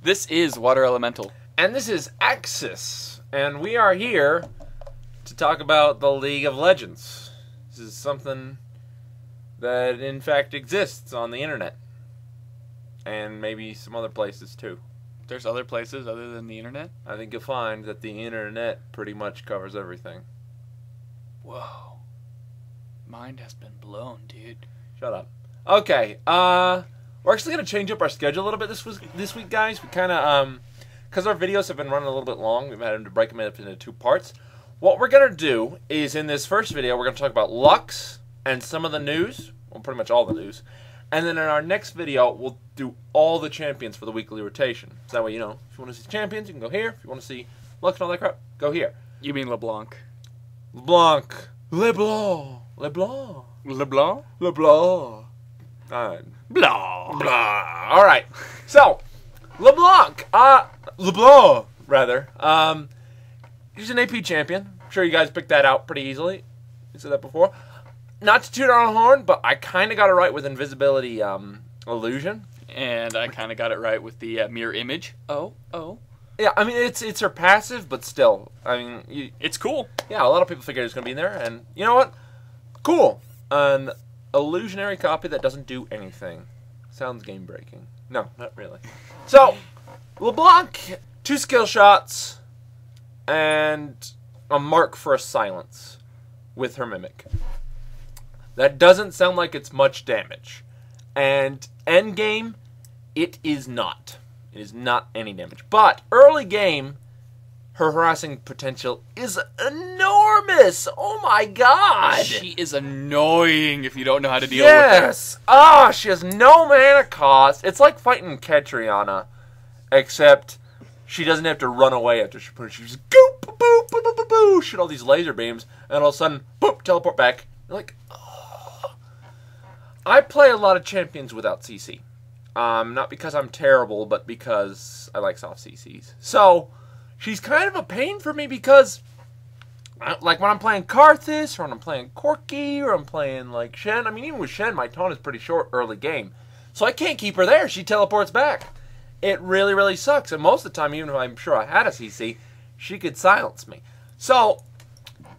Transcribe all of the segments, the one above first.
This is Water Elemental. And this is Axis. And we are here to talk about the League of Legends. This is something that, in fact, exists on the internet. And maybe some other places, too. There's other places other than the internet? I think you'll find that the internet pretty much covers everything. Whoa. Mind has been blown, dude. Shut up. Okay, we're actually going to change up our schedule a little bit this week, guys. We kind of, because our videos have been running a little bit long, we've had to break them up into 2 parts. What we're going to do is, in this first video, we're going to talk about Lux and some of the news, well, pretty much all the news. And then in our next video, we'll do all the champions for the weekly rotation. So that way, you know, if you want to see champions, you can go here. If you want to see Lux and all that crap, go here. You mean LeBlanc? LeBlanc. LeBlanc. LeBlanc. LeBlanc? LeBlanc. Blah. Blah. All right. So, LeBlanc. LeBlanc, rather. He's an AP champion. I'm sure you guys picked that out pretty easily. You said that before. Not to toot our own horn, but I kind of got it right with invisibility illusion. And I kind of got it right with the mirror image. Oh. Yeah, I mean, it's her passive, but still. I mean, it's cool. Yeah, a lot of people figured it was going to be in there, and you know what? Cool. An illusionary copy that doesn't do anything. Sounds game-breaking. No, not really. So, LeBlanc, 2 skill shots, and a mark for a silence with her Mimic. That doesn't sound like it's much damage. And endgame, it is not. It is not any damage. But early game, her harassing potential is enormous. Oh my god. She is annoying if you don't know how to deal with her. Yes. Ah, she has no mana cost. It's like fighting Catriona, except she doesn't have to run away after she pushes. She just goop, boop, boop, boop, boop, boop, shoot all these laser beams, and all of a sudden, boop, teleport back. You're like, oh. I play a lot of champions without CC. Not because I'm terrible, but because I like soft CCs. So, she's kind of a pain for me because, like, when I'm playing Karthus, or when I'm playing Corki, or I'm playing, like, Shen. I mean, even with Shen, my taunt is pretty short early game. So I can't keep her there. She teleports back. It really, really sucks. And most of the time, even if I'm sure I had a CC, she could silence me. So,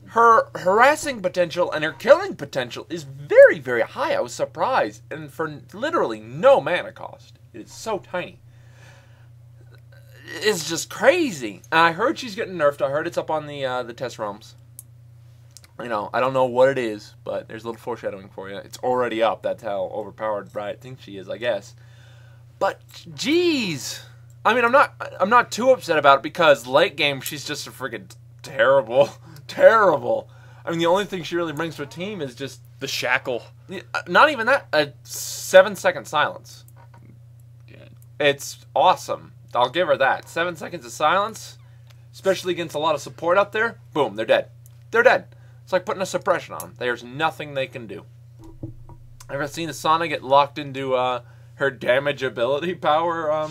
her harassing potential and her killing potential is very, very high. I was surprised. And for literally no mana cost. It is so tiny. It's just crazy. And I heard she's getting nerfed. I heard it's up on the test realms. You know, I don't know what it is, but there's a little foreshadowing for you. It's already up. That's how overpowered Riot thinks she is, I guess. But, jeez. I mean, I'm not too upset about it because late game she's just a friggin' terrible. I mean, the only thing she really brings to a team is just the shackle. Not even that. A 7-second silence. Yeah. It's awesome. I'll give her that. 7 seconds of silence, especially against a lot of support out there. Boom, they're dead. They're dead. It's like putting a suppression on them. There's nothing they can do. Ever seen Asana get locked into her damage ability power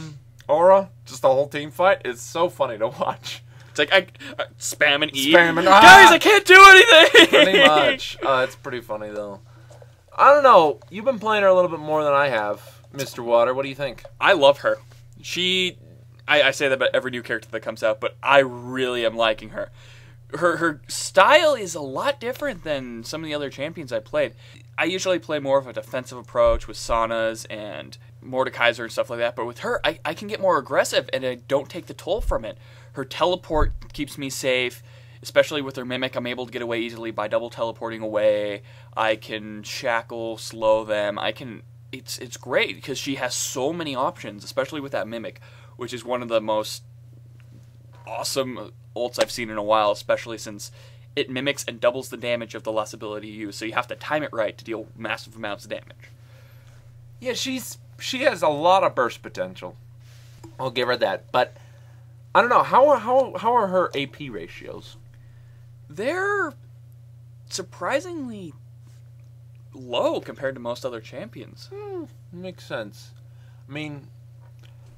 aura? Just the whole team fight. It's so funny to watch. It's like I spam and E. Guys, I can't do anything. Pretty much. It's pretty funny though. I don't know. You've been playing her a little bit more than I have, Mr. Water. What do you think? I love her. I say that about every new character that comes out, but I really am liking her. Her style is a lot different than some of the other champions I played. I usually play more of a defensive approach with Saunas and Mordekaiser and stuff like that, but with her, I can get more aggressive and I don't take the toll from it. Her teleport keeps me safe, especially with her Mimic. I'm able to get away easily by double teleporting away. I can shackle, slow them. It's great because she has so many options, especially with that Mimic, which is one of the most awesome ults I've seen in a while, especially since it mimics and doubles the damage of the less ability you use, so you have to time it right to deal massive amounts of damage. Yeah, she has a lot of burst potential. I'll give her that, but I don't know, how are her AP ratios? They're surprisingly low compared to most other champions. Makes sense. I mean,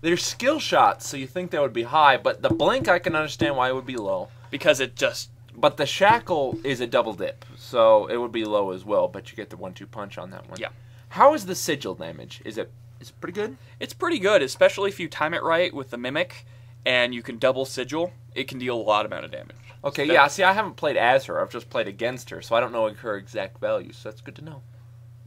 they're skill shots, so you think they would be high, but the blink I can understand why it would be low. Because it just... But the shackle is a double dip, so it would be low as well, but you get the 1-2 punch on that one. Yeah. How is the sigil damage? Is it Is it pretty good? It's pretty good, especially if you time it right with the Mimic, and you can double Sigil. It can deal a lot amount of damage. Okay, yeah, see, I haven't played as her. I've just played against her, so I don't know her exact values, so that's good to know.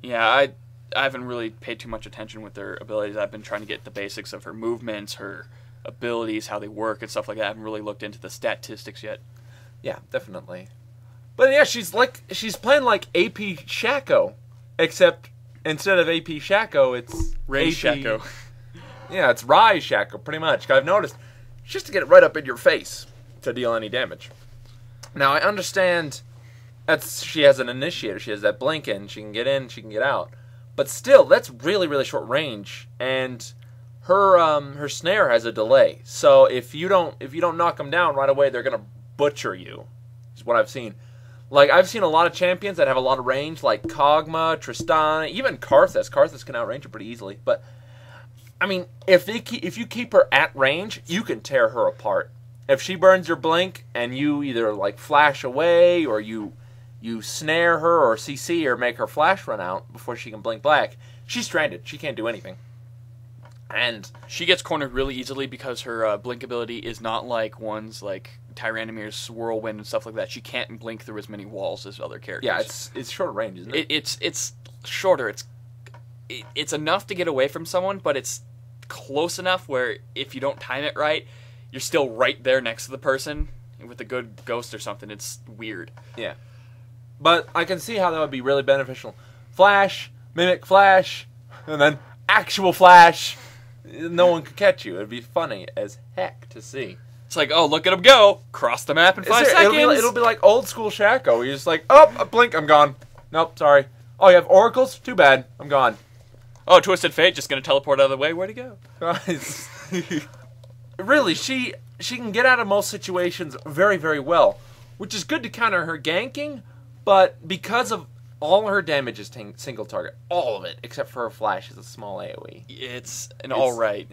Yeah, I haven't really paid too much attention with her abilities. I've been trying to get the basics of her movements, her abilities, how they work, and stuff like that. I haven't really looked into the statistics yet. Yeah, definitely. But yeah, she's playing like AP Shaco, except instead of AP Shaco, it's Range AP... Shaco. Yeah, it's Rise Shaco, pretty much. I've noticed, just to get it right up in your face to deal any damage. Now, I understand she has an initiator. She has that blink in. She can get in, she can get out. But still, that's really, really short range. And her snare has a delay. So if you don't knock them down right away, they're going to butcher you, is what I've seen. Like, I've seen a lot of champions that have a lot of range, like Kog'Maw, Tristana, even Karthus. Karthus can outrange her pretty easily. But, I mean, if you keep her at range, you can tear her apart. If she burns your blink and you either, like, flash away or you snare her or CC or make her flash run out before she can blink black, she's stranded. She can't do anything. And she gets cornered really easily because her blink ability is not like ones like Tyrannomere's Whirlwind and stuff like that. She can't blink through as many walls as other characters. Yeah, it's shorter range, isn't it? It's shorter. It's enough to get away from someone, but it's close enough where if you don't time it right, you're still right there next to the person with a good ghost or something. It's weird. Yeah. But I can see how that would be really beneficial. Flash, Mimic Flash, and then actual Flash. No one could catch you. It'd be funny as heck to see. It's like, oh, look at him go. Cross the map in 5 seconds. It'll be like old school Shaco. You're just like, oh, a blink, I'm gone. Nope, sorry. Oh, you have oracles? Too bad. I'm gone. Oh, Twisted Fate, just going to teleport out of the way. Where'd he go? Really, she can get out of most situations very, very well, which is good to counter her ganking, but because of all her damage is single target. All of it, except for her flash is a small AoE. It's alright.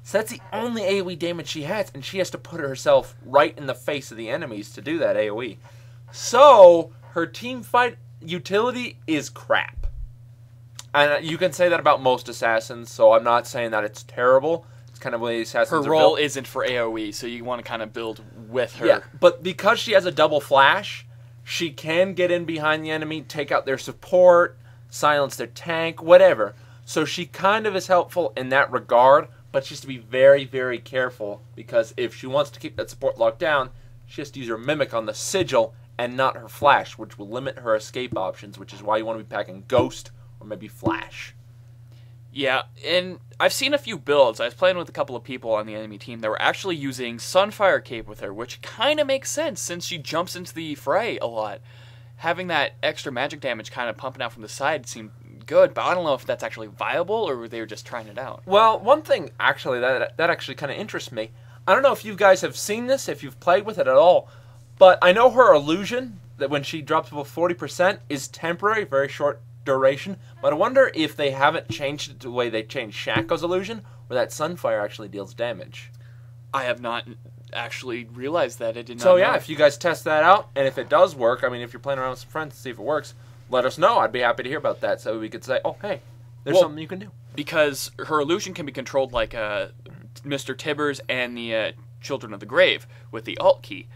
So that's the only AoE damage she has, and she has to put herself right in the face of the enemies to do that AoE. So, her team fight utility is crap. And you can say that about most assassins, so I'm not saying that it's terrible. It's kind of the way assassins her role isn't for AoE, so you want to kind of build with her. Yeah, but because she has a double flash, she can get in behind the enemy, take out their support, silence their tank, whatever. So she kind of is helpful in that regard, but she has to be very, very careful, because if she wants to keep that support locked down, she has to use her Mimic on the Sigil and not her Flash, which will limit her escape options, which is why you want to be packing Ghost or maybe Flash. Yeah, and I've seen a few builds. I was playing with a couple of people on the enemy team that were actually using Sunfire Cape with her, which kind of makes sense since she jumps into the fray a lot. Having that extra magic damage kind of pumping out from the side seemed good, but I don't know if that's actually viable or they were just trying it out. Well, one thing actually that actually kind of interests me, I don't know if you guys have seen this, if you've played with it at all, but I know her illusion, that when she drops above 40%, is temporary, very short duration, but I wonder if they haven't changed it to the way they changed Shaco's illusion, where that Sunfire actually deals damage. I have not actually realized that. I did not So know. yeah, if you guys test that out, and if it does work, I mean, if you're playing around with some friends to see if it works, let us know. I'd be happy to hear about that, so we could say, oh, hey, there's something you can do. Because her illusion can be controlled like Mr. Tibbers and the Children of the Grave with the Alt key.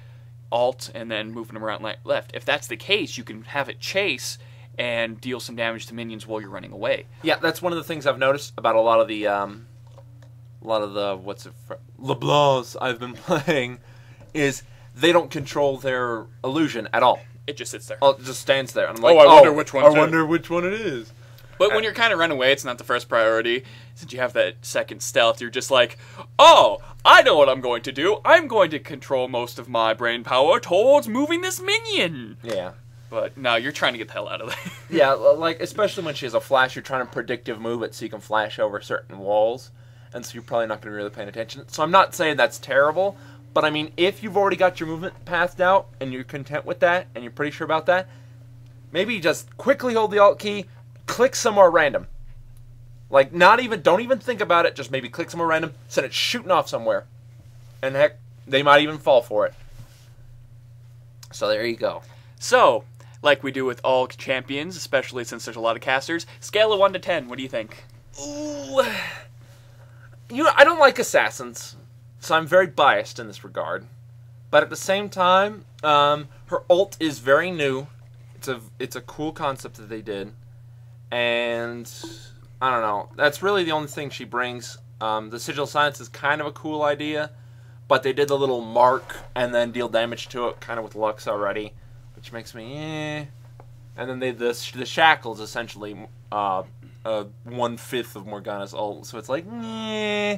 Alt, and then moving them around left. If that's the case, you can have it chase and deal some damage to minions while you're running away. Yeah, that's one of the things I've noticed about a lot of the LeBlancs I've been playing, is they don't control their illusion at all. It just sits there. Oh, it just stands there. And I'm like, I wonder which one. I wonder which one it is. But when you're kind of running away, it's not the first priority. Since you have that second stealth, you're just like, oh, I know what I'm going to do. I'm going to control most of my brain power towards moving this minion. Yeah. But no, you're trying to get the hell out of there. Yeah, like, especially when she has a flash, you're trying to predictive move it so you can flash over certain walls. And so you're probably not going to be really paying attention. So I'm not saying that's terrible. But I mean, if you've already got your movement pathed out and you're content with that and you're pretty sure about that, maybe just quickly hold the Alt key, click somewhere random. Like, don't even think about it, just maybe click somewhere random, send it shooting off somewhere. And heck, they might even fall for it. So there you go. So, like we do with all champions, especially since there's a lot of casters, scale of 1 to 10, what do you think? Ooh. I don't like assassins, so I'm very biased in this regard. But at the same time, her ult is very new. It's a cool concept that they did, and I don't know. That's really the only thing she brings. The Sigil of Silence is kind of a cool idea, but they did the little mark and then deal damage to it, kind of with Lux already, which makes me eh. And then the shackles essentially 1/5 of Morgana's ult, so it's like eh.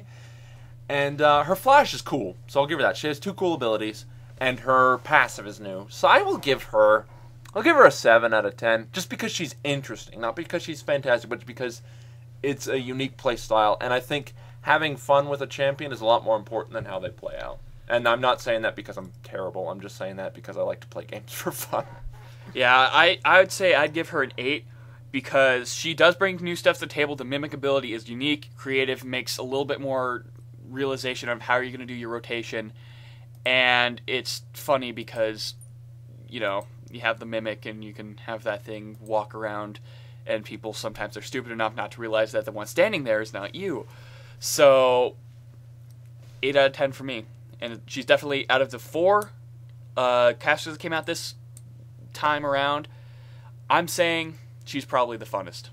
And her flash is cool, so I'll give her that. She has 2 cool abilities, and her passive is new, so I'll give her a 7 out of 10, just because she's interesting, not because she's fantastic, but because it's a unique play style, and I think having fun with a champion is a lot more important than how they play out. And I'm not saying that because I'm terrible. I'm just saying that because I like to play games for fun. Yeah, I would say I'd give her an 8 because she does bring new stuff to the table. The mimic ability is unique, creative, makes a little bit more realization of how you're going to do your rotation. And it's funny because, you know, you have the mimic and you can have that thing walk around, and people sometimes are stupid enough not to realize that the one standing there is not you. So, 8 out of 10 for me. And she's definitely, out of the 4 casters that came out this time around, I'm saying she's probably the funnest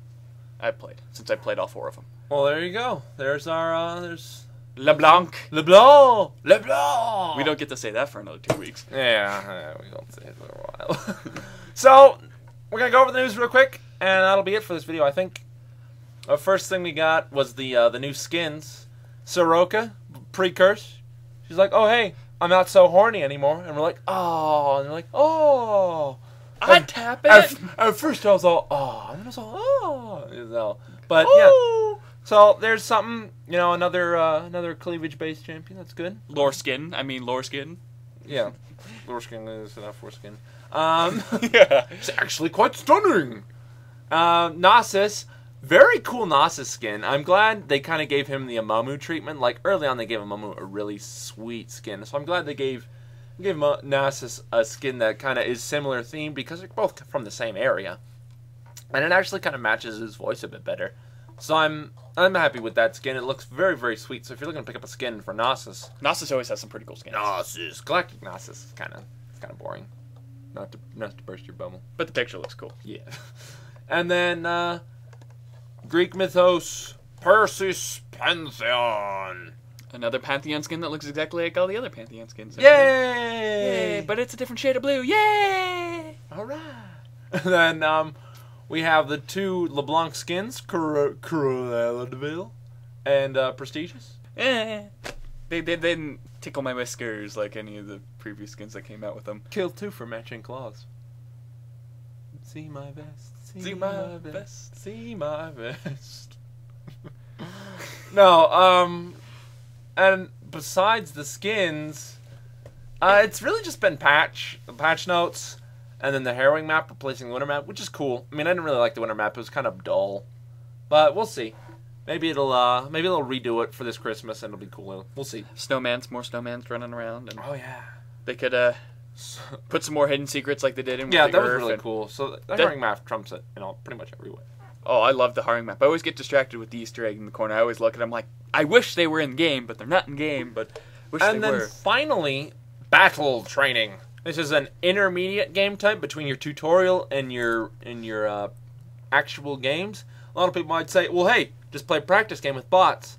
I've played, since I played all 4 of them. Well, there you go. There's our, there's... LeBlanc. LeBlanc! LeBlanc! We don't get to say that for another 2 weeks. Yeah, we don't say it for a while. So, we're going to go over the news real quick, and that'll be it for this video, I think. The first thing we got was the new skins. Soroka, pre-curse. She's like, oh, hey, I'm not so horny anymore. And we're like, oh. And they're like, oh. I'd tap it. At first I was all, oh. And then I was all, oh. You know. But, yeah. So, there's something, you know, another cleavage-based champion. That's good. Lore skin. Yeah. Lore skin is enough for skin. Yeah. It's actually quite stunning. Nasus. Very cool Nasus skin. I'm glad they kind of gave him the Amamu treatment. Like, early on they gave Amamu a really sweet skin. So I'm glad they gave Nasus a skin that kind of is similar theme, because they're both from the same area. And it actually kind of matches his voice a bit better. So I'm happy with that skin. It looks very, very sweet. So if you're looking to pick up a skin for Nasus... Nasus always has some pretty cool skins. Nasus. Galactic Nasus is kind of boring. Not to burst your bubble. But the picture looks cool. Yeah. And then... Greek mythos, Perseus Pantheon. Another Pantheon skin that looks exactly like all the other Pantheon skins. Yay! Yay! But it's a different shade of blue. Yay! Alright. And then we have the 2 LeBlanc skins, Cruella de Vil and Prestigious. Eh. They didn't tickle my whiskers like any of the previous skins that came out with them. Killed 2 for matching claws. See my vest. See my vest. See my vest. No, and besides the skins, it's really just been patch notes, and then the Harrowing map replacing the winter map, which is cool. I mean, I didn't really like the winter map; it was kind of dull, but we'll see. Maybe they'll redo it for this Christmas, and it'll be cool. We'll see. More snowmans running around, and oh yeah, they could put some more hidden secrets like they did in that was really cool. So the Harrowing map trumps it, pretty much every way. Oh, I love the Harrowing map. I always get distracted with the Easter egg in the corner. I always look at them like, I wish they were in game, but they're not in game. But wish they were. And then finally, battle training. This is an intermediate game type between your tutorial and your actual games. A lot of people might say, well, hey, just play a practice game with bots.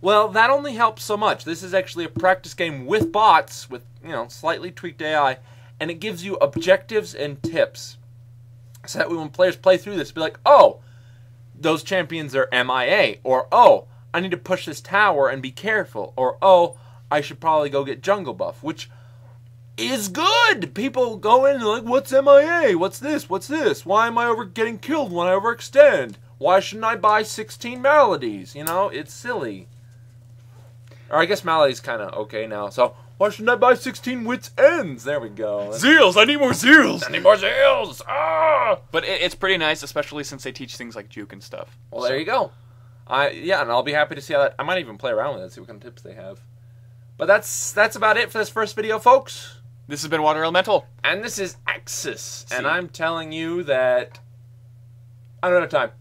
Well, that only helps so much. This is actually a practice game with bots, with, slightly tweaked AI, and it gives you objectives and tips. So that when players play through this, be like, oh, those champions are MIA, or, oh, I need to push this tower and be careful, or, oh, I should probably go get jungle buff, which is good. People go in and they're like, what's MIA? What's this? What's this? Why am I getting killed when I overextend? Why shouldn't I buy 16 maladies? It's silly. Or I guess Malady's kind of okay now. So, why shouldn't I buy 16 wits ends? There we go. Zeals! I need more zeals! I need more zeals! Ah! But it's pretty nice, especially since they teach things like juke and stuff. Well, there you go. Yeah, and I'll be happy to see how that... I might even play around with it, see what kind of tips they have. But that's about it for this first video, folks. This has been Water Elemental. And this is Axis. And I'm telling you that... I don't have time.